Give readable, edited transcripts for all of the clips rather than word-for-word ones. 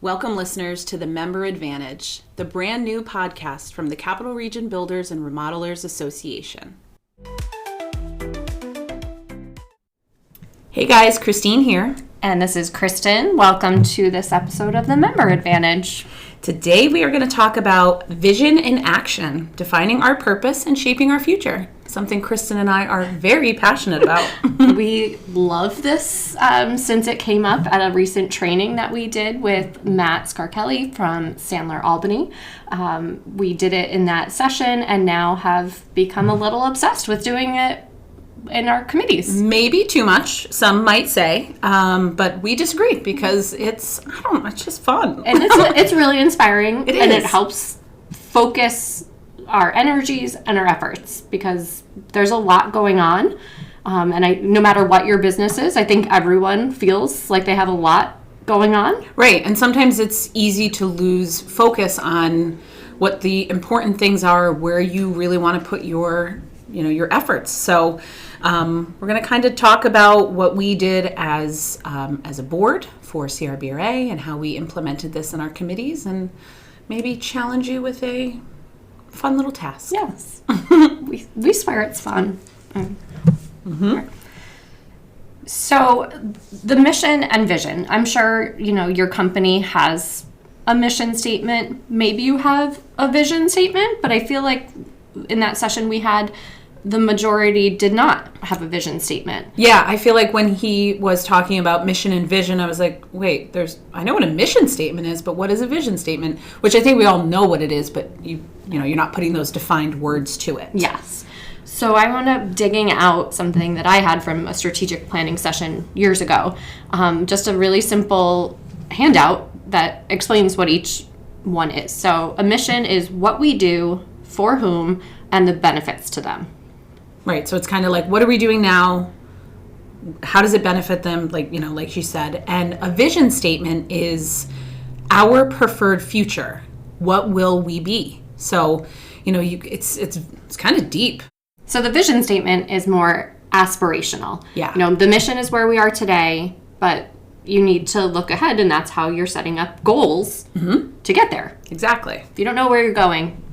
Welcome, listeners, to the Member Advantage, the brand new podcast from the Capital Region Builders and Remodelers Association. Hey guys, Christine here. And this is Kristen. Welcome to this episode of the Member Advantage. Today we are going to talk about vision in action, defining our purpose and shaping our future. Something Kristen and I are very passionate about. We love this since it came up at a recent training that we did with Matt Scarkelli from Sandler, Albany. We did it in that session and now have become a little obsessed with doing it in our committees. Maybe too much, some might say, but we disagree because it's just fun. And it's really inspiring. It and is. It helps focus our energies and our efforts because there's a lot going on. No matter what your business is, I think everyone feels like they have a lot going on. Right, and sometimes it's easy to lose focus on what the important things are, where you really want to put your efforts. So we're going to kind of talk about what we did as a board for CRBRA and how we implemented this in our committees, and maybe challenge you with a fun little task. Yes, we swear it's fun. Mm-hmm. So the mission and vision. I'm sure your company has a mission statement. Maybe you have a vision statement, but I feel like in that session we had, the majority did not have a vision statement. Yeah, I feel like when he was talking about mission and vision, I was like, wait, I know what a mission statement is, but what is a vision statement? Which I think we all know what it is, but you're not putting those defined words to it. Yes. So I wound up digging out something that I had from a strategic planning session years ago. Just a really simple handout that explains what each one is. So a mission is what we do, for whom, and the benefits to them. Right, so it's kind of like, what are we doing now? How does it benefit them? Like you said. And a vision statement is our preferred future. What will we be? So, it's kind of deep. So the vision statement is more aspirational. Yeah. The mission is where we are today, but you need to look ahead, and that's how you're setting up goals to get there. Exactly. If you don't know where you're going,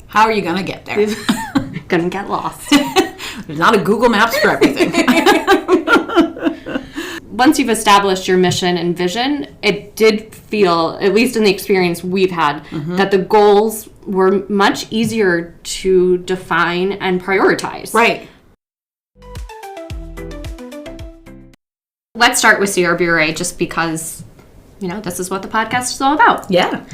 how are you going to get there? Gonna get lost. There's not a Google Maps for everything. Once you've established your mission and vision, it did feel, at least in the experience we've had, that the goals were much easier to define and prioritize. Right. Let's start with CRBRA just because, this is what the podcast is all about. Yeah.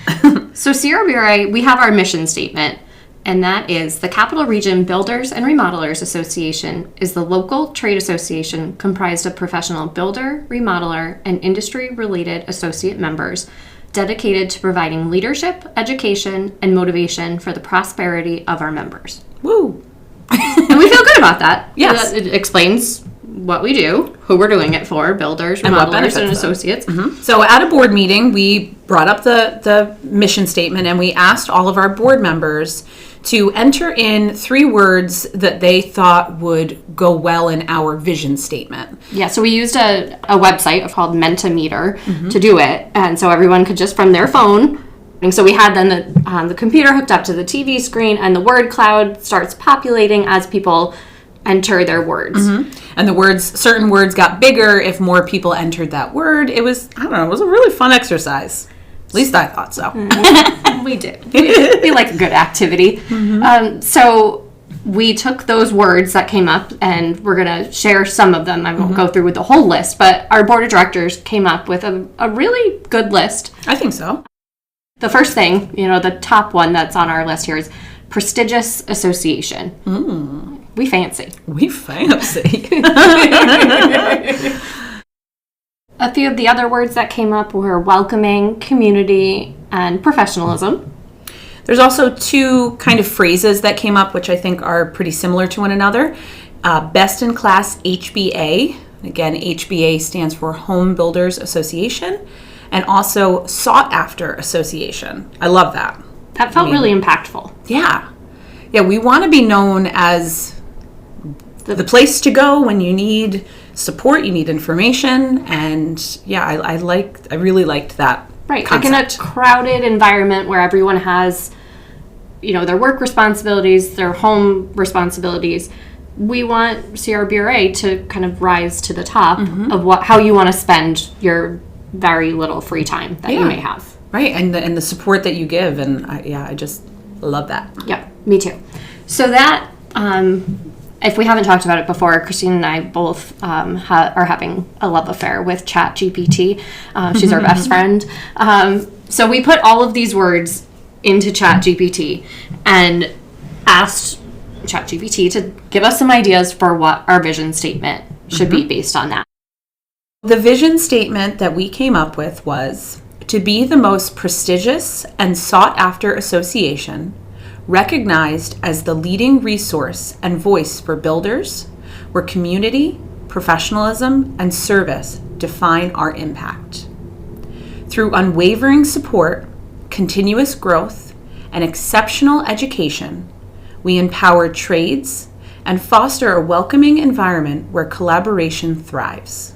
So CRBRA, we have our mission statement. And that is the Capital Region Builders and Remodelers Association is the local trade association comprised of professional builder, remodeler, and industry-related associate members dedicated to providing leadership, education, and motivation for the prosperity of our members. Woo! And we feel good about that. Yes. It explains what we do, who we're doing it for, builders, remodelers, and associates. Mm-hmm. So at a board meeting, we brought up the mission statement, and we asked all of our board members to enter in 3 words that they thought would go well in our vision statement. Yeah, so we used a website called Mentimeter to do it, and so everyone could just from their phone. And so we had then the computer hooked up to the TV screen, and the word cloud starts populating as people enter their words. And certain words got bigger if more people entered that word. It was a really fun exercise. At least I thought so. We did. We like a good activity. So we took those words that came up, and we're going to share some of them. I won't go through with the whole list, but our board of directors came up with a really good list. I think so. The first thing, the top one that's on our list here is prestigious association. We fancy. We fancy. A few of the other words that came up were welcoming, community, and professionalism. There's also 2 kind of phrases that came up, which I think are pretty similar to one another. Best in class HBA. Again, HBA stands for Home Builders Association. And also sought after association. I love that. That felt really impactful. Yeah. Yeah, we want to be known as the place to go when you need support, you need information, and yeah, I really liked that Right. concept. Like in a crowded environment where everyone has, their work responsibilities, their home responsibilities, we want CRBRA to kind of rise to the top of how you want to spend your very little free time that you may have. Right, and the support that you give, and I just love that. Yep, me too. So that, if we haven't talked about it before, Christine and I both are having a love affair with ChatGPT. She's our best friend. So we put all of these words into ChatGPT and asked ChatGPT to give us some ideas for what our vision statement should be based on that. The vision statement that we came up with was to be the most prestigious and sought-after association, recognized as the leading resource and voice for builders, where community, professionalism, and service define our impact. Through unwavering support, continuous growth, and exceptional education, we empower trades and foster a welcoming environment where collaboration thrives.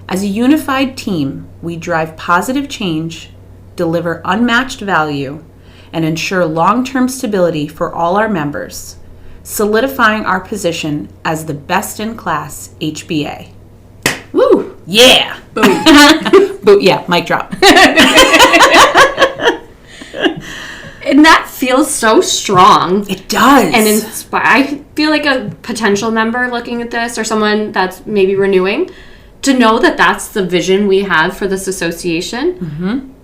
As a unified team, we drive positive change, deliver unmatched value, and ensure long-term stability for all our members, solidifying our position as the best-in-class HBA. Woo! Yeah! Boom. Boom. Yeah, mic drop. And that feels so strong. It does. And I feel like a potential member looking at this, or someone that's maybe renewing, to know that that's the vision we have for this association.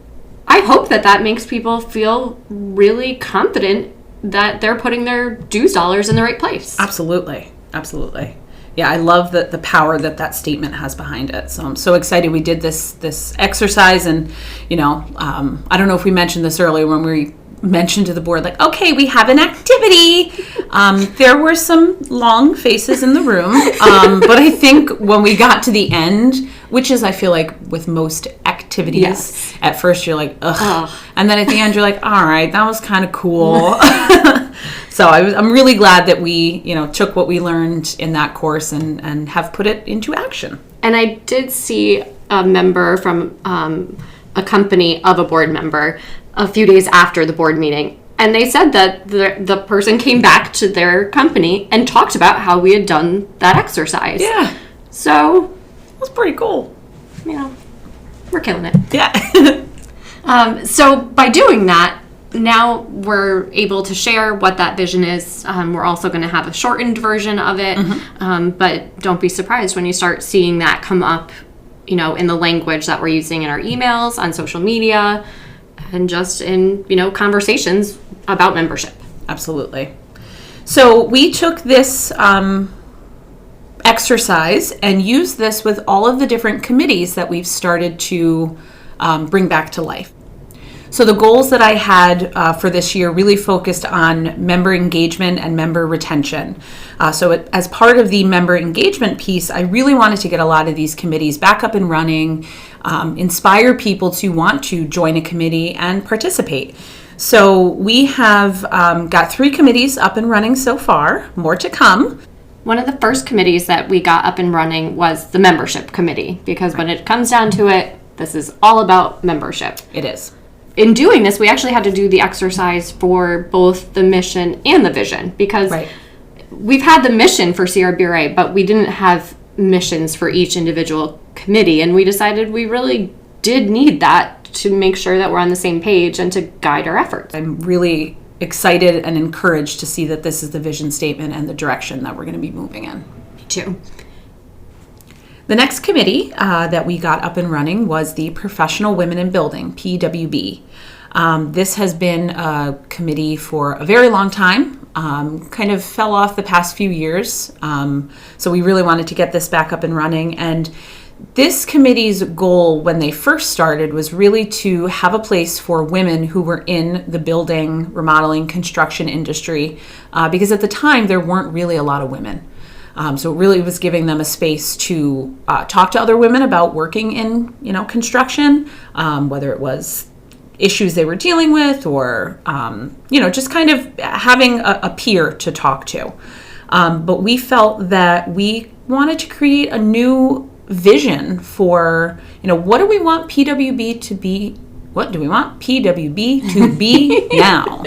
I hope that makes people feel really confident that they're putting their dues dollars in the right place. Absolutely. Absolutely. Yeah, I love the power that statement has behind it. So I'm so excited we did this exercise. And, I don't know if we mentioned this earlier when we mentioned to the board, like, okay, we have an activity. There were some long faces in the room. But I think when we got to the end, which is, I feel like, with most activities, at first you're like, ugh. And then at the end you're like, all right, that was kind of cool. So I'm really glad that we, took what we learned in that course and have put it into action. And I did see a member from a company of a board member a few days after the board meeting. And they said that the person came back to their company and talked about how we had done that exercise. Yeah. So that's pretty cool. We're killing it. Yeah. So by doing that, now we're able to share what that vision is. We're also going to have a shortened version of it. But don't be surprised when you start seeing that come up, in the language that we're using in our emails, on social media, and just in, conversations about membership. Absolutely. So we took this exercise and used this with all of the different committees that we've started to bring back to life. So the goals that I had for this year really focused on member engagement and member retention. So as part of the member engagement piece, I really wanted to get a lot of these committees back up and running, inspire people to want to join a committee and participate. So we have got 3 committees up and running so far, more to come. One of the first committees that we got up and running was the membership committee, because when it comes down to it, this is all about membership. It is. In doing this, we actually had to do the exercise for both the mission and the vision, because we've had the mission for CRBRA, but we didn't have missions for each individual committee, and we decided we really did need that to make sure that we're on the same page and to guide our efforts. I'm really excited and encouraged to see that this is the vision statement and the direction that we're going to be moving in. Me too. The next committee that we got up and running was the Professional Women in Building, PWB. This has been a committee for a very long time, kind of fell off the past few years. So we really wanted to get this back up and running. And this committee's goal when they first started was really to have a place for women who were in the building, remodeling, construction industry, because at the time there weren't really a lot of women. So it really was giving them a space to talk to other women about working in, construction, whether it was issues they were dealing with or, just kind of having a peer to talk to. But we felt that we wanted to create a new vision for, what do we want PWB to be what do we want PWB to be now?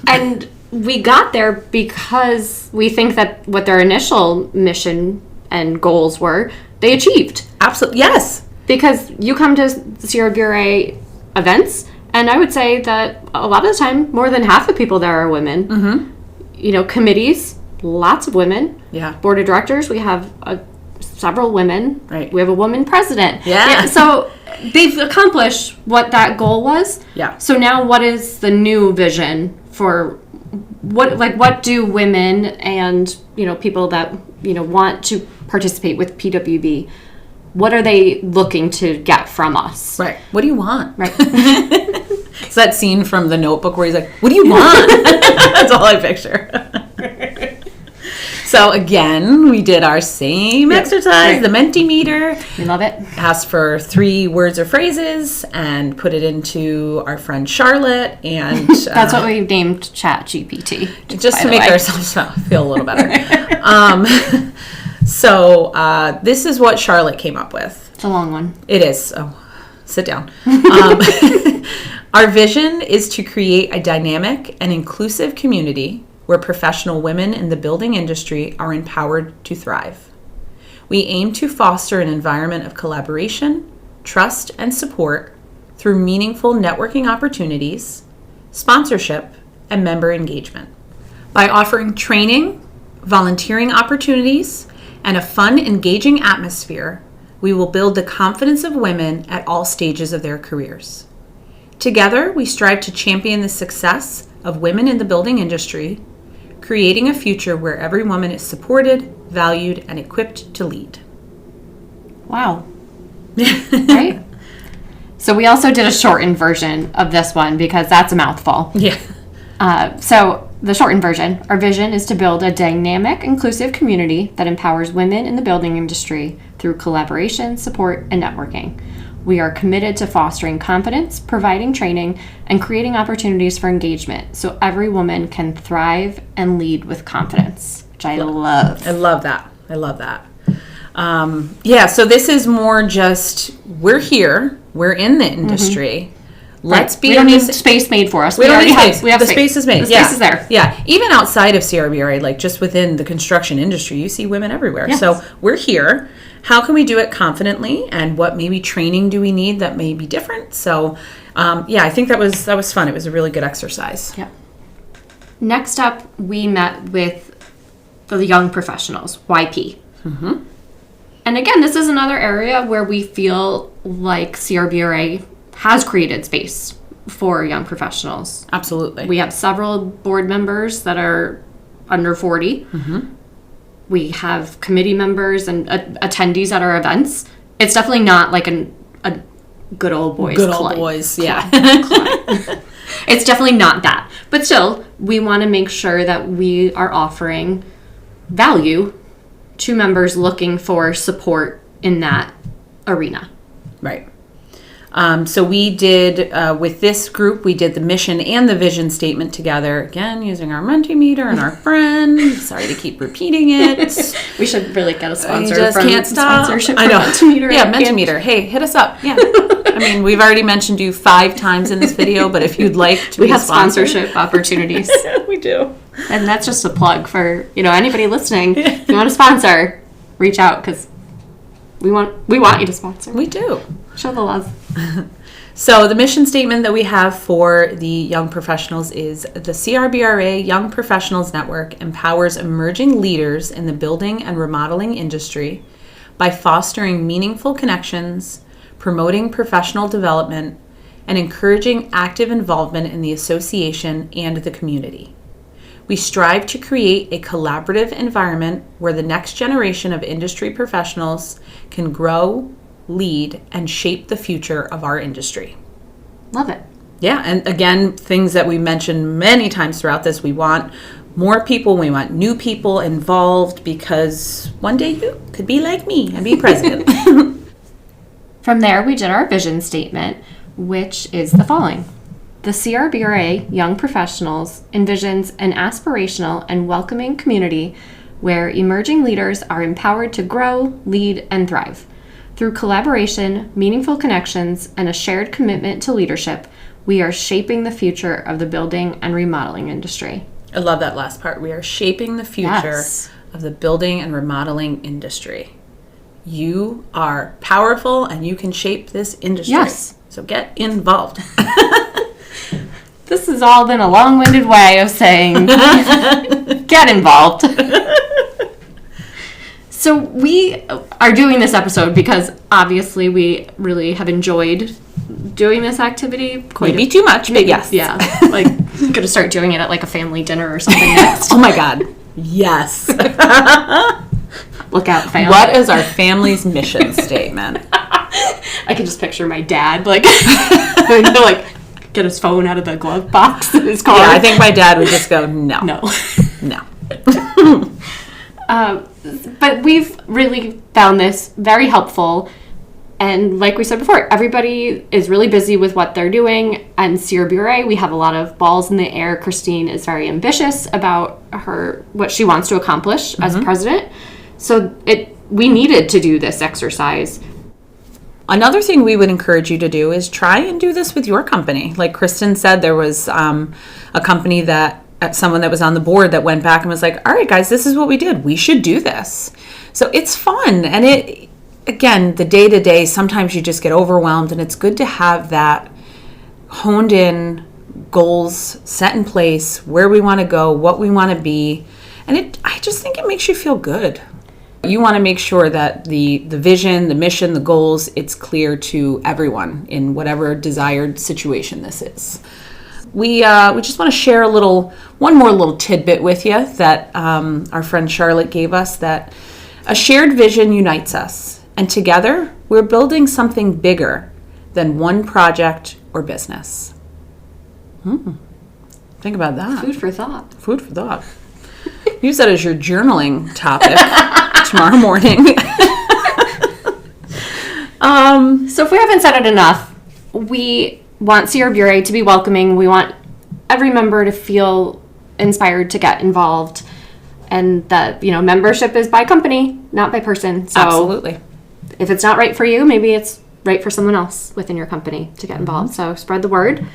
And we got there because we think that what their initial mission and goals were, they achieved. Absolutely, yes. Because you come to CRBRA events, and I would say that a lot of the time, more than half the people there are women. Mm-hmm. Committees, lots of women. Yeah. Board of directors, we have several women. Right. We have a woman president. Yeah. So they've accomplished what that goal was. Yeah. So now what is the new vision for what do women and, people that, want to participate with PWB, what are they looking to get from us? Right. What do you want? Right. It's that scene from The Notebook where he's like, what do you want? That's all I picture. So again, we did our same exercise, the Mentimeter. We love it. Asked for 3 words or phrases and put it into our friend Charlotte. And that's what we've named ChatGPT. Just to make ourselves feel a little better. So this is what Charlotte came up with. It's a long one. It is. Oh, sit down. Our vision is to create a dynamic and inclusive community where professional women in the building industry are empowered to thrive. We aim to foster an environment of collaboration, trust, and support through meaningful networking opportunities, sponsorship, and member engagement. By offering training, volunteering opportunities, and a fun, engaging atmosphere, we will build the confidence of women at all stages of their careers. Together, we strive to champion the success of women in the building industry, creating a future where every woman is supported, valued, and equipped to lead. Wow. Right? So we also did a shortened version of this one because that's a mouthful. Yeah. So the shortened version, our vision is to build a dynamic, inclusive community that empowers women in the building industry through collaboration, support, and networking. We are committed to fostering confidence, providing training, and creating opportunities for engagement so every woman can thrive and lead with confidence, which I love. I love that. So this is more just, we're here, we're in the industry. Mm-hmm. Let's be. We don't need space made for us. We don't need space. We have the space is made. The space is there. Yeah. Even outside of CRBRA, like just within the construction industry, you see women everywhere. Yes. So we're here. How can we do it confidently? And what maybe training do we need that may be different? So, I think that was fun. It was a really good exercise. Yeah. Next up, we met with the young professionals, YP. Mm-hmm. And again, this is another area where we feel like CRBRA has created space for young professionals. Absolutely. We have several board members that are under 40. Mm-hmm. We have committee members and attendees at our events. It's definitely not like a good old boys club. Good old boys, yeah. It's definitely not that. But still, we want to make sure that we are offering value to members looking for support in that arena. Right. So we did, with this group, we did the mission and the vision statement together, again, using our Mentimeter and our friend. Sorry to keep repeating it. We should really get a sponsor. I just can't stop. Sponsorship I know. Mentimeter. Yeah, Mentimeter. Hey, hit us up. Yeah. I mean, we've already mentioned you 5 times in this video, but if you'd like to we be have sponsored. Sponsorship opportunities. We do. And that's just a plug for, anybody listening. If you want to sponsor, reach out because we want you to sponsor. We do. Show the love. So the mission statement that we have for the young professionals is the CRBRA Young Professionals Network empowers emerging leaders in the building and remodeling industry by fostering meaningful connections, promoting professional development, and encouraging active involvement in the association and the community. We strive to create a collaborative environment where the next generation of industry professionals can grow, lead, and shape the future of our industry. Love it. Yeah, and again, things that we mentioned many times throughout this, we want more people, we want new people involved because one day you could be like me and be president. From there, we did our vision statement, which is the following. The CRBRA Young Professionals envisions an aspirational and welcoming community where emerging leaders are empowered to grow, lead, and thrive. Through collaboration, meaningful connections, and a shared commitment to leadership, we are shaping the future of the building and remodeling industry. I love that last part. We are shaping the future Yes. of the building and remodeling industry. You are powerful and you can shape this industry. Yes. So get involved. This has all been a long-winded way of saying get involved. So we are doing this episode because obviously we really have enjoyed doing this activity. Maybe too much, but yes. Yeah, like I'm gonna start doing it at like a family dinner or something next. Oh my God. Yes. Look out, family. What is our family's mission statement? I can just picture my dad like get his phone out of the glove box in his car. Yeah, I think my dad would just go, no. No. But we've really found this very helpful. And like we said before, everybody is really busy with what they're doing. And CRBRA, we have a lot of balls in the air. Christine is very ambitious about what she wants to accomplish as president. So we needed to do this exercise. Another thing we would encourage you to do is try and do this with your company. Like Kristen said, there was a company someone that was on the board that went back and was like, all right, guys, this is what we did. We should do this. So it's fun. And again, the day-to-day, sometimes you just get overwhelmed, and it's good to have that honed in goals set in place, where we want to go, what we want to be. And I just think it makes you feel good. You want to make sure that the vision, the mission, the goals, it's clear to everyone in whatever desired situation this is. We just want to share one more little tidbit with you that our friend Charlotte gave us, that a shared vision unites us. And together, we're building something bigger than one project or business. Think about that. Food for thought. Food for thought. Use that as your journaling topic tomorrow morning. So if we haven't said it enough, we want CRBRA to be welcoming. We want every member to feel inspired to get involved. And that, membership is by company, not by person. So Absolutely. if it's not right for you, maybe it's right for someone else within your company to get involved. So spread the word.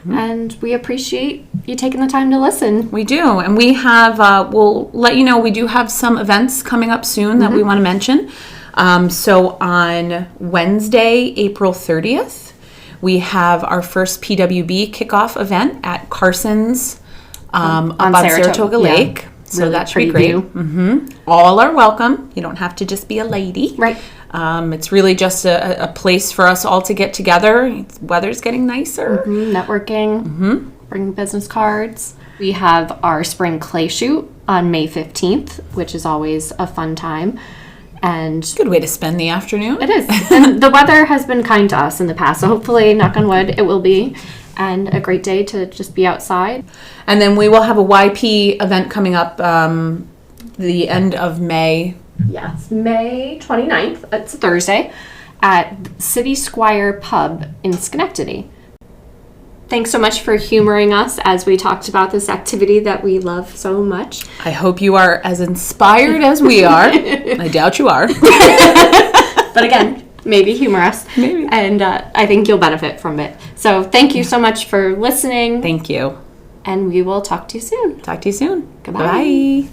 And we appreciate you taking the time to listen. We do. And we have, we'll let you know, we do have some events coming up soon that we want to mention. So on Wednesday, April 30th, we have our first PWB kickoff event at Carson's above Saratoga Lake. Yeah. So Really that should be pretty great. All are welcome. You don't have to just be a lady. Right. It's really just a place for us all to get together. Weather's getting nicer. Networking. Bring business cards. We have our spring clay shoot on May 15th, which is always a fun time. And Good way to spend the afternoon. it is. And the weather has been kind to us in the past, so hopefully, knock on wood, it will be. And a great day to just be outside. And then we will have a YP event coming up the end of May. Yes, May 29th. It's a Thursday at City Squire Pub in Schenectady. Thanks so much for humoring us as we talked about this activity that we love so much. I hope you are as inspired as we are. I doubt you are. But again, maybe humor us. Maybe. And I think you'll benefit from it. So thank you so much for listening. Thank you. And we will talk to you soon. Talk to you soon. Goodbye. Bye.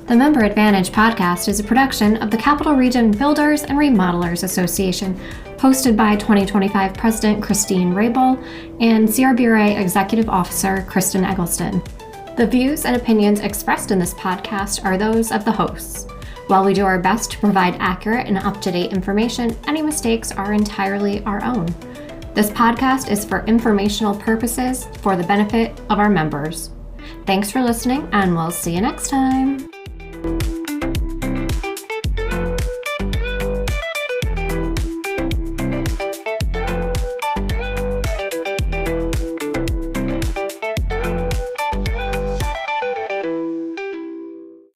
The Member Advantage podcast is a production of the Capital Region Builders and Remodelers Association, hosted by 2025 President Christine Rabel and CRBRA Executive Officer Kristen Eggleston. The views and opinions expressed in this podcast are those of the hosts. While we do our best to provide accurate and up-to-date information, any mistakes are entirely our own. This podcast is for informational purposes for the benefit of our members. Thanks for listening, and we'll see you next time.